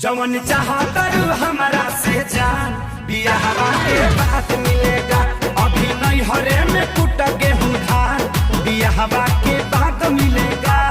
जवन चाहतरू हमरा से जान बियाहवा के बाद मिलेगा। अभी नहीं हरे में कुट गेहूं धान बियाहवा के बाद मिलेगा।